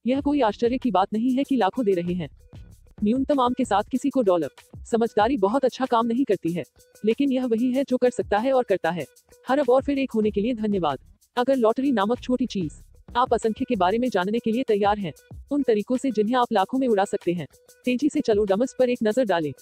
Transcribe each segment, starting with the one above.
यह कोई आश्चर्य की बात नहीं है कि लाखों दे रहे हैं न्यूनतम आम के साथ किसी को डॉलर। समझदारी बहुत अच्छा काम नहीं करती है, लेकिन यह वही है जो कर सकता है और करता है। हर अब और फिर एक होने के लिए धन्यवाद। अगर लॉटरी नामक छोटी चीज आप असंख्य के बारे में जानने के लिए तैयार हैं, उन तरीकों से जिन्हें आप लाखों में उड़ा सकते हैं, तेजी से चलो डम्स पर एक नजर डालें।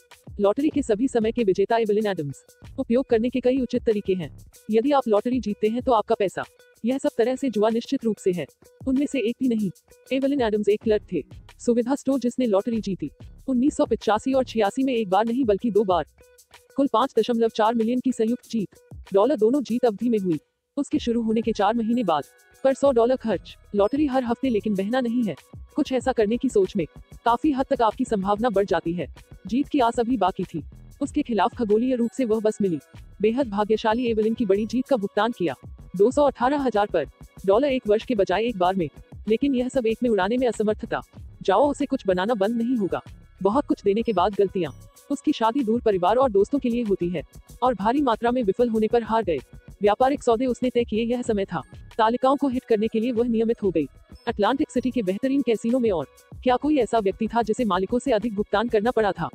लॉटरी के सभी समय के विजेता एवलिन एडम्स। उपयोग करने के कई उचित तरीके हैं। यदि आप लॉटरी जीतते हैं तो आपका पैसा, यह सब तरह से जुआ निश्चित रूप से है। उनमें से एक भी नहीं। एवलिन एडम्स एक क्लर्क थे, सुविधा स्टोर, जिसने लॉटरी जीती 1985 और 86 में, एक बार नहीं बल्कि 2 बार। कुल 5.4 मिलियन की संयुक्त जीत। डॉलर दोनों जीत अवधि में हुई। उसके शुरू होने के 4 महीने बाद पर $100 खर्च। लॉटरी हर हफ्ते लेकिन बहना नहीं है। कुछ ऐसा करने की सोच में काफी हद तक आपकी संभावना बढ़ जाती है। जीत की आस अभी बाकी थी। उसके खिलाफ खगोलीय रूप से वह बस मिली। बेहद भाग्यशाली एवलिन की बड़ी जीत का भुगतान किया 218,000 पर डॉलर, एक वर्ष के बजाय एक बार में। लेकिन यह सब एक में उड़ाने में असमर्थता। जाओ, उसे कुछ बनाना बंद नहीं होगा। बहुत कुछ देने के बाद गलतियां। उसकी शादी दूर परिवार और दोस्तों के लिए होती है और भारी मात्रा में विफल होने पर हार गए। व्यापारिक सौदे उसने तय किए। यह समय था तालिकाओं को हिट करने के लिए। वह नियमित हो गई अटलांटिक सिटी के बेहतरीन कैसीनो में। और क्या कोई ऐसा व्यक्ति था जिसे मालिकों से अधिक भुगतान करना पड़ा था?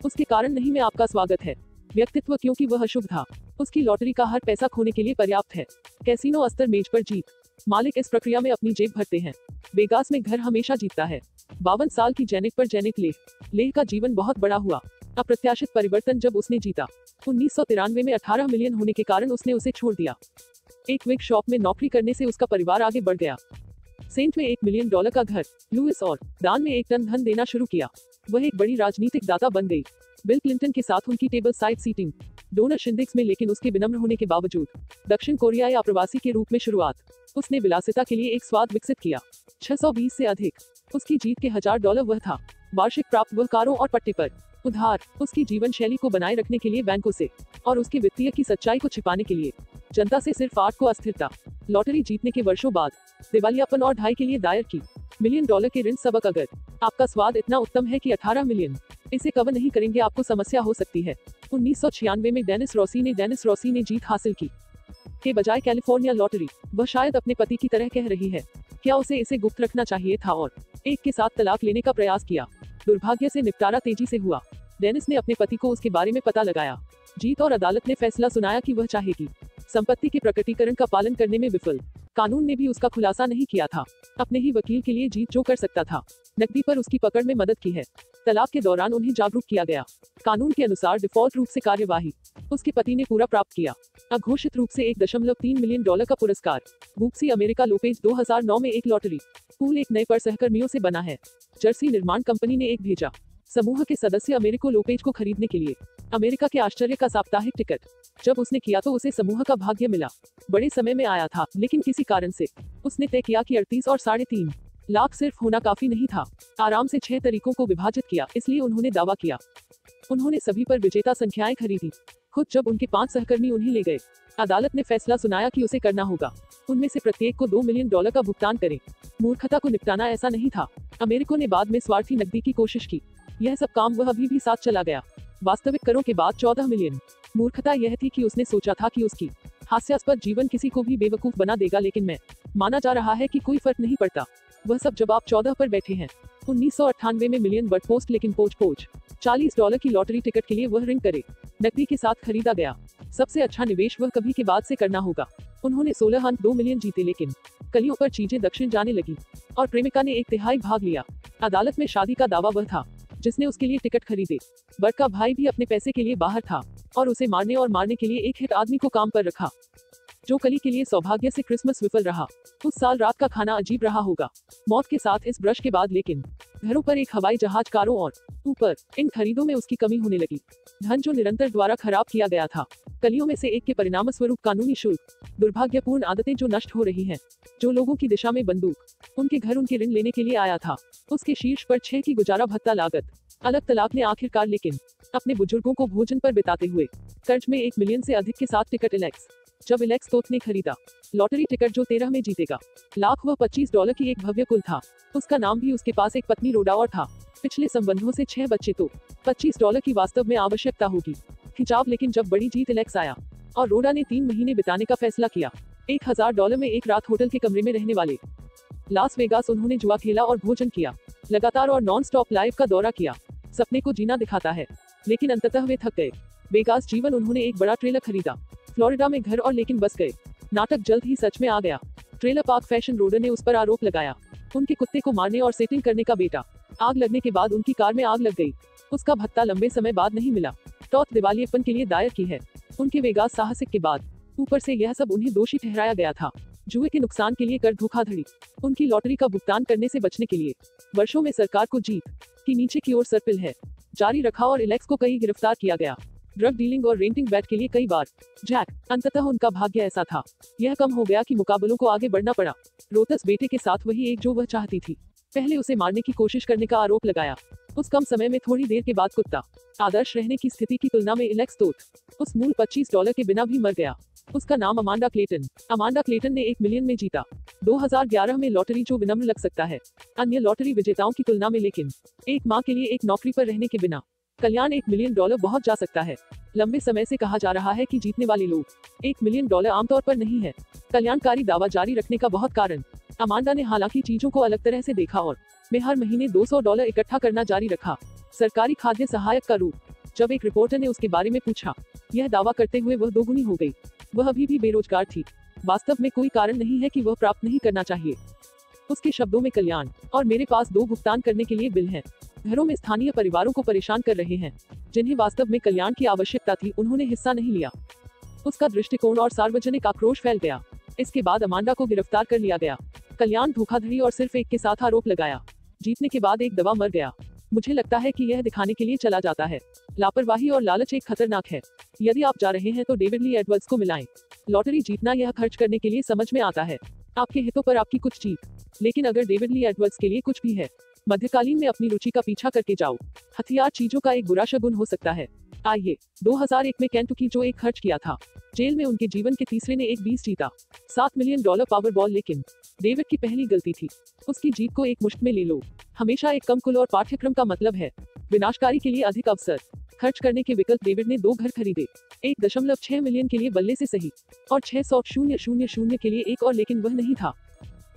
उसके कारण नहीं में आपका स्वागत है। व्यक्तित्व, क्योंकि वह अशुभ था। उसकी लॉटरी का हर पैसा खोने के लिए पर्याप्त है। कैसीनो अस्तर, मेज पर जीत। मालिक इस प्रक्रिया में अपनी जेब भरते हैं। वेगास में घर हमेशा जीतता है। 52 साल की जेनेट पर जेनेट लेह का जीवन बहुत बड़ा हुआ। अप्रत्याशित परिवर्तन जब उसने जीता 1993 में 18 मिलियन होने के कारण उसने उसे छोड़ दिया। एक विग शॉप में नौकरी करने से उसका परिवार आगे बढ़ गया। सेंट में $1 मिलियन का घर, लुइस और दान में 1 टन धन देना शुरू किया। वह एक बड़ी राजनीतिक दाता बन गई। बिल क्लिंटन के साथ उनकी टेबल साइड सीटिंग, डोनर शिंदिक्स में। लेकिन उसके विनम्र होने के बावजूद दक्षिण कोरिया या प्रवासी के रूप में शुरुआत, उसने विलासिता के लिए एक स्वाद विकसित किया। 620 से अधिक उसकी जीत के $1000 वह था। वार्षिक प्राप्त वह कारों और पट्टे पर उधार। उसकी जीवन शैली को बनाए रखने के लिए बैंकों से और उसके वित्तीय की सच्चाई को छिपाने के लिए जनता से सिर्फ 8 को अस्थिरता। लॉटरी जीतने के वर्षों बाद दिवालियापन और 2.5 के लिए दायर की $1 मिलियन के ऋण सबक। अगर आपका स्वाद इतना उत्तम है कि 18 मिलियन इसे कवर नहीं करेंगे, आपको समस्या हो सकती है। 1996 में डेनिस रॉसी ने जीत हासिल की के बजाय कैलिफोर्निया लॉटरी। वह शायद अपने पति की तरह कह रही है, क्या उसे इसे गुप्त रखना चाहिए था और एक के साथ तलाक लेने का प्रयास किया। दुर्भाग्य से निपटारा तेजी से हुआ। डेनिस ने अपने पति को उसके बारे में पता लगाया। जीत और अदालत ने फैसला सुनाया कि वह चाहेगी। संपत्ति के प्रकटीकरण का पालन करने में विफल। कानून ने भी उसका खुलासा नहीं किया था। अपने ही वकील के लिए जीत जो कर सकता था। नकदी पर उसकी पकड़ में मदद की है। तलाक के दौरान उन्हें जागरूक किया गया। कानून के अनुसार डिफॉल्ट रूप से कार्यवाही उसके पति ने पूरा प्राप्त किया। अघोषित रूप से $1.3 मिलियन का पुरस्कार। वूप्सी अमेरिका लोपेज 2009 में एक लॉटरी पूल एक नए पर सहकर्मियों से बना है। जर्सी निर्माण कंपनी ने एक भेजा। समूह के सदस्य अमेरिको लोपेज को खरीदने के लिए अमेरिका के आश्चर्य का साप्ताहिक टिकट। जब उसने किया तो उसे समूह का भाग्य मिला। बड़े समय में आया था, लेकिन किसी कारण से उसने तय किया कि 38 और 3.5 लाख सिर्फ होना काफी नहीं था। आराम से 6 तरीकों को विभाजित किया, इसलिए उन्होंने दावा किया। उन्होंने सभी पर विजेता संख्याएं खरीदी। खुद जब उनके 5 सहकर्मी उन्हें ले गए, अदालत ने फैसला सुनाया कि उसे करना होगा। उनमें से प्रत्येक को $2 मिलियन का भुगतान करें। मूर्खता को निपटाना ऐसा नहीं था। अमेरिको ने बाद में स्वार्थी नकदी की कोशिश की। यह सब काम वह अभी भी साथ चला गया। वास्तविक करों के बाद 14 मिलियन। मूर्खता यह थी कि उसने सोचा था कि उसकी हास्यास्पद जीवन किसी को भी बेवकूफ बना देगा, लेकिन मैं माना जा रहा है कि कोई फर्क नहीं पड़ता। वह सब जब आप 14 पर बैठे हैं। 1998 में मिलियन वर्ड पोस्ट, लेकिन पोच $40 की लॉटरी टिकट के लिए वह रिंग करे नकदी के साथ खरीदा गया। सबसे अच्छा निवेश वह कभी के बाद से करना होगा। उन्होंने 16 अंक 2 मिलियन जीते, लेकिन कलियों पर चीजें दक्षिण जाने लगी और प्रेमिका ने 1/3 भाग लिया। अदालत में शादी का दावा वह था जिसने उसके लिए टिकट खरीदे। बर्ट का भाई भी अपने पैसे के लिए बाहर था और उसे मारने के लिए एक हिट आदमी को काम पर रखा, जो कली के लिए सौभाग्य से क्रिसमस विफल रहा। उस साल रात का खाना अजीब रहा होगा। मौत के साथ इस ब्रश के बाद, लेकिन घरों पर एक हवाई जहाज, कारों और ऊपर इन खरीदों में उसकी कमी होने लगी। धन जो निरंतर द्वारा खराब किया गया था। कलियों में से एक के परिणाम स्वरूप कानूनी शुल्क, दुर्भाग्यपूर्ण आदतें जो नष्ट हो रही हैं, जो लोगों की दिशा में बंदूक उनके घर उनके ऋण लेने के लिए आया था। उसके शीर्ष पर 6 की गुजारा भत्ता लागत। अलग तलाक ने आखिरकार, लेकिन अपने बुजुर्गों को भोजन पर बिताते हुए कर्ज में 1 मिलियन से अधिक के साथ टिकट इलेक्स। जब इलेक्स तोत ने खरीदा लॉटरी टिकट जो 13 में जीतेगा लाख, वह $25 की एक भव्य कुल था। उसका नाम भी उसके पास एक पत्नी रोडा और था। पिछले संबंधों से 6 बच्चे, तो $25 की वास्तव में आवश्यकता होगी। खिंचाव, लेकिन जब बड़ी जीत इलेक्स आया और रोडा ने 3 महीने बिताने का फैसला किया, $1000 में एक रात होटल के कमरे में रहने वाले लास वेगास उन्होंने जुआ खेला और भोजन किया, लगातार और नॉन स्टॉप लाइफ का दौरा किया। सपने को जीना दिखाता है, लेकिन अंततः वे थक गए। वेगास जीवन उन्होंने एक बड़ा ट्रेलर खरीदा, फ्लोरिडा में घर और लेकिन बस गए। नाटक जल्द ही सच में आ गया। ट्रेलर पार्क फैशन रोडर ने उस पर आरोप लगाया, उनके कुत्ते को मारने और सेटिंग करने का बेटा। आग लगने के बाद उनकी कार में आग लग गई, उसका भत्ता लंबे समय बाद नहीं मिला। टॉथ दिवालियेपन के लिए दायर की है। उनके वेगास साहसिक के बाद ऊपर से यह सब उन्हें दोषी ठहराया गया था। जुए के नुकसान के लिए कर धोखाधड़ी, उनकी लॉटरी का भुगतान करने से बचने के लिए। वर्षों में सरकार को जीत की नीचे की ओर सर्पिल है जारी रखा और एलेक्स को कई गिरफ्तार किया गया। ड्रग डीलिंग और रेंटिंग बैट के लिए कई बार जैक। अंततः उनका भाग्य ऐसा था, यह कम हो गया कि मुकाबलों को आगे बढ़ना पड़ा। रोतस बेटे के साथ वही एक जो वह चाहती थी। पहले उसे मारने की कोशिश करने का आरोप लगाया, उस कम समय में थोड़ी देर के बाद कुत्ता। आदर्श रहने की स्थिति की तुलना में एलेक्स तोत उस मूल $25 के बिना भी मर गया। उसका नाम अमांडा क्लेटन। अमांडा क्लेटन ने 1 मिलियन में जीता 2011 में लॉटरी, जो विनम्र लग सकता है अन्य लॉटरी विजेताओं की तुलना में, लेकिन एक माँ के लिए एक नौकरी पर रहने के बिना कल्याण $1 मिलियन बहुत जा सकता है। लंबे समय से कहा जा रहा है कि जीतने वाले लोग $1 मिलियन आमतौर पर नहीं है। कल्याणकारी दावा जारी रखने का बहुत कारण। अमांडा ने हालांकि चीजों को अलग तरह से देखा और में हर महीने $200 इकट्ठा करना जारी रखा, सरकारी खाद्य सहायक का रूप। जब एक रिपोर्टर ने उसके बारे में पूछा, यह दावा करते हुए वह दोगुनी हो गई। वह अभी भी बेरोजगार थी। वास्तव में कोई कारण नहीं है कि वह प्राप्त नहीं करना चाहिए। उसके शब्दों में, कल्याण और मेरे पास 2 भुगतान करने के लिए बिल हैं। घरों में स्थानीय परिवारों को परेशान कर रहे हैं, जिन्हें वास्तव में कल्याण की आवश्यकता थी, उन्होंने हिस्सा नहीं लिया। उसका दृष्टिकोण और सार्वजनिक आक्रोश फैल गया। इसके बाद अमांडा को गिरफ्तार कर लिया गया। कल्याण धोखाधड़ी और सिर्फ एक के साथ आरोप लगाया। जीतने के बाद एक दवा मर गया। मुझे लगता है कि यह दिखाने के लिए चला जाता है। लापरवाही और लालच एक खतरनाक है। यदि आप जा रहे हैं तो डेविड ली एडवर्ड्स को मिलाएं। लॉटरी जीतना यह खर्च करने के लिए समझ में आता है, आपके हितों पर आपकी कुछ जीत। लेकिन अगर डेविड ली एडवर्ड्स के लिए कुछ भी है, मध्यकालीन में अपनी रुचि का पीछा करके जाओ। हथियार चीजों का एक बुरा शगुन हो सकता है। आइए 2001 में केंटुकी जो एक खर्च किया था, जेल में उनके जीवन के तीसरे ने एक 20 जीता $7 मिलियन पावरबॉल। लेकिन डेविड की पहली गलती थी, उसकी जीत को एक मुश्त में ले लो। हमेशा एक कम कुल और पाठ्यक्रम का मतलब है विनाशकारी के लिए अधिक अवसर। खर्च करने के विकल्प। डेविड ने 2 घर खरीदे, 1.6 मिलियन के लिए बल्ले से सही और 600,000 के लिए एक और, लेकिन वह नहीं था।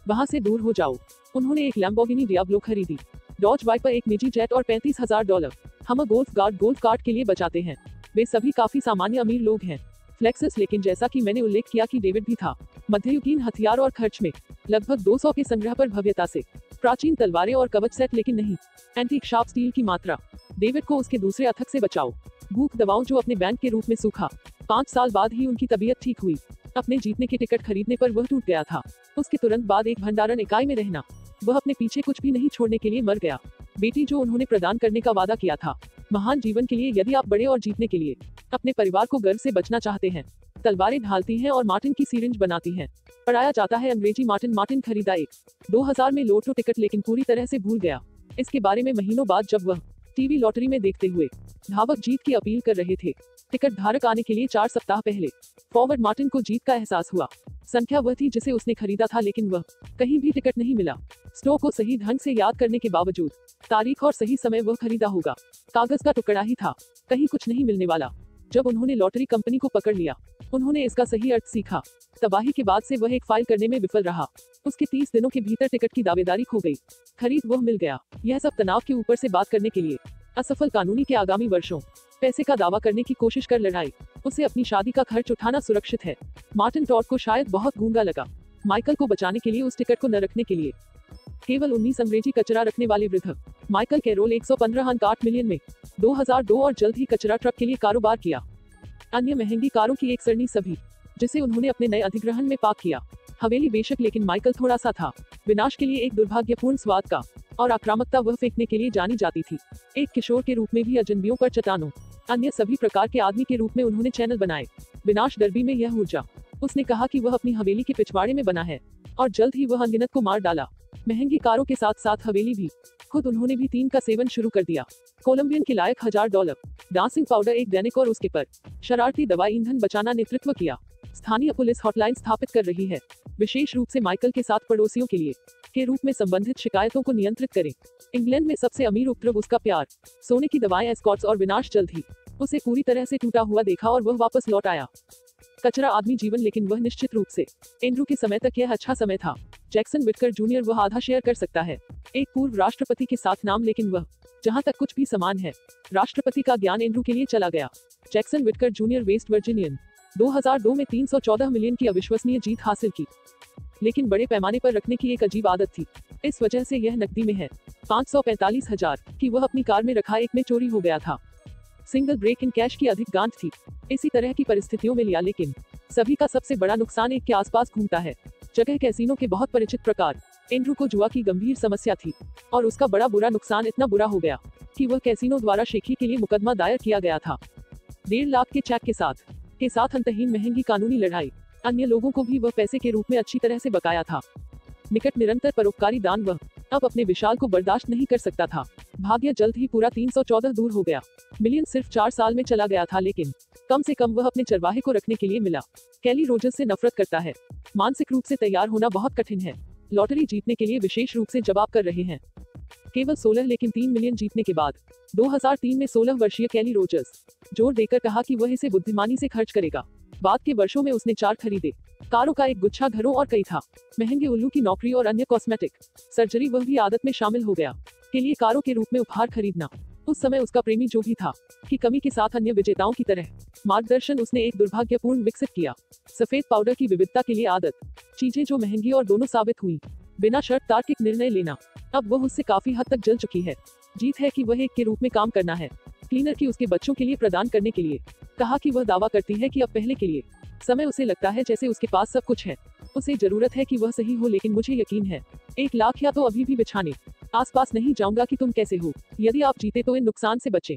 वहां से दूर हो जाओ। उन्होंने एक लैम्बोर्गिनी डियाब्लो खरीदी, डॉज वाइपर, एक निजी जेट और $35,000। हम गोल्फ कार्ट के लिए बचाते हैं। वे सभी काफी सामान्य अमीर लोग हैं। फ्लेक्सस। लेकिन जैसा कि मैंने उल्लेख किया कि डेविड भी था मध्ययुगीन हथियार और खर्च में लगभग 200 के संग्रह पर भव्यता से प्राचीन तलवारें और कवच सेट, लेकिन नहीं एंटीक शार्प स्टील की मात्रा। डेविड को उसके दूसरे अथक से बचाओ। भूख दवाओं जो अपने बैंक के रूप में सूखा। 5 साल बाद ही उनकी तबीयत ठीक हुई। अपने जीतने के टिकट खरीदने पर वह टूट गया था। उसके तुरंत बाद एक भंडारण इकाई में रहना। वह अपने पीछे कुछ भी नहीं छोड़ने के लिए मर गया। बेटी जो उन्होंने प्रदान करने का वादा किया था महान जीवन के लिए। यदि आप बड़े और जीतने के लिए अपने परिवार को गर्व से बचना चाहते हैं, तलवारें ढालती हैं और मार्टिन की सीरिंज बनाती हैं। पढ़ाया जाता है अंग्रेजी। मार्टिन खरीदा एक 2000 में लोटो टिकट, लेकिन पूरी तरह से भूल गया इसके बारे में महीनों बाद, जब वह टीवी लॉटरी में देखते हुए धावक जीत की अपील कर रहे थे। टिकट धारक आने के लिए 4 सप्ताह पहले फॉरवर्ड मार्टिन को जीत का एहसास हुआ। संख्या वह थी जिसे उसने खरीदा था, लेकिन वह कहीं भी टिकट नहीं मिला। स्टोर को सही ढंग से याद करने के बावजूद तारीख और सही समय वह खरीदा होगा। कागज का टुकड़ा ही था, कहीं कुछ नहीं मिलने वाला। जब उन्होंने लॉटरी कंपनी को पकड़ लिया, उन्होंने इसका सही अर्थ सीखा। तबाही के बाद से वह एक फाइल करने में विफल रहा। उसके 30 दिनों के भीतर टिकट की दावेदारी खो गई। खरीद वह मिल गया। यह सब तनाव के ऊपर से बात करने के लिए असफल कानूनी के आगामी वर्षों। पैसे का दावा करने की कोशिश कर लड़ाई। उसे अपनी शादी का खर्च उठाना सुरक्षित है। मार्टिन टॉड को शायद बहुत गूंगा लगा। माइकल को बचाने के लिए उस टिकट को न रखने के लिए केवल 19 अंग्रेजी कचरा रखने वाले वृद्ध। माइकल कैरोल 115 अंक 8 मिलियन में 2002 और जल्द ही कचरा ट्रक के लिए कारोबार किया। अन्य महंगी कारों की एक सरणी सभी, जिसे उन्होंने अपने नए अधिग्रहण में पार्क किया। हवेली बेशक, लेकिन माइकल थोड़ा सा था। विनाश के लिए एक दुर्भाग्यपूर्ण स्वाद का और आक्रामकता वह फेंकने के लिए जानी जाती थी। एक किशोर के रूप में भी अजनबियों पर चट्टानों, अन्य सभी प्रकार के आदमी के रूप में उन्होंने चैनल बनाए। विनाश डर्बी में यह ऊर्जा। उसने कहा कि वह अपनी हवेली के पिछवाड़े में बना है और जल्द ही वह अनगिनत को मार डाला। महंगी कारों के साथ साथ हवेली भी। खुद उन्होंने भी 3 का सेवन शुरू कर दिया। कोलंबियन के लायक $1000 डांसिंग पाउडर, एक दैनिक और उसके पर शरारती दवाई ईंधन बचाना नेतृत्व किया। स्थानीय पुलिस हॉटलाइन स्थापित कर रही है, विशेष रूप से माइकल के साथ पड़ोसियों के लिए के रूप में संबंधित शिकायतों को नियंत्रित करें। इंग्लैंड में सबसे अमीर उपद्रव उसका प्यार, सोने की दवाएं, एस्कॉर्ट्स और विनाश। जल्द ही उसे पूरी तरह से टूटा हुआ देखा और वह वापस लौट आया। कचरा आदमी जीवन, लेकिन वह निश्चित रूप से एंड्रू के समय तक यह अच्छा समय था। जैक्सन विटकर जूनियर वह आधा शेयर कर सकता है एक पूर्व राष्ट्रपति के साथ नाम, लेकिन वह जहां तक कुछ भी समान है राष्ट्रपति का ज्ञान एंड्रू के लिए चला गया। जैक्सन विटकर जूनियर वेस्ट वर्जीनियन 2002 में 314 मिलियन की अविश्वसनीय जीत हासिल की, लेकिन बड़े पैमाने पर रखने की एक अजीब आदत थी। इस वजह से यह नकदी में है 545,000 की वह अपनी कार में रखा एक में चोरी हो गया था। सिंगल ब्रेक इन कैश की अधिक गांठ थी। इसी तरह की परिस्थितियों में लिया, लेकिन सभी का सबसे बड़ा नुकसान एक के आसपास घूमता है। जगह कैसीनो के बहुत परिचित प्रकार। एंड्रू को जुआ की गंभीर समस्या थी और उसका बड़ा बुरा नुकसान इतना बुरा हो गया कि वह कैसीनो द्वारा शेखी के लिए मुकदमा दायर किया गया था। 1.5 लाख के चेक के साथ अंतहीन महंगी कानूनी लड़ाई। अन्य लोगों को भी वह पैसे के रूप में अच्छी तरह से बकाया था। निकट निरंतर परोपकारी दान। वह अब अपने विशाल को बर्दाश्त नहीं कर सकता था। भाग्य जल्द ही पूरा 314 दूर हो गया। मिलियन सिर्फ 4 साल में चला गया था, लेकिन कम से कम वह अपने चरवाहे को रखने के लिए मिला। कैली रोजर्स से नफरत करता है। मानसिक रूप से तैयार होना बहुत कठिन है। लॉटरी जीतने के लिए विशेष रूप से जवाब कर रहे हैं। केवल 16 लेकिन 3 मिलियन जीतने के बाद 2003 में 16 वर्षीय कैली रोजर्स जोर देकर कहा कि वह इसे बुद्धिमानी से खर्च करेगा। बाद के वर्षों में उसने 4 खरीदे, कारों का एक गुच्छा, घरों और कई था महंगे उल्लू की नौकरी और अन्य कॉस्मेटिक सर्जरी वह भी आदत में शामिल हो गया के लिए कारों के रूप में उपहार खरीदना। उस समय उसका प्रेमी जो भी था की कमी के साथ अन्य विजेताओं की तरह मार्गदर्शन उसने एक दुर्भाग्यपूर्ण विकसित किया। सफेद पाउडर की विविधता के लिए आदत, चीजें जो महंगी और दोनों साबित हुई, बिना शर्त तार्किक निर्णय लेना। अब वह उससे काफी हद तक जल चुकी है। जीत है कि वह एक के रूप में काम करना है, क्लीनर की उसके बच्चों के लिए प्रदान करने के लिए। कहा कि वह दावा करती है कि अब पहले के लिए समय उसे लगता है जैसे उसके पास सब कुछ है। उसे जरूरत है कि वह सही हो, लेकिन मुझे यकीन है 1 लाख या तो अभी भी बिछाने आसपास नहीं जाऊंगा कि तुम कैसे हो। यदि आप जीते तो इन नुकसान से बचें।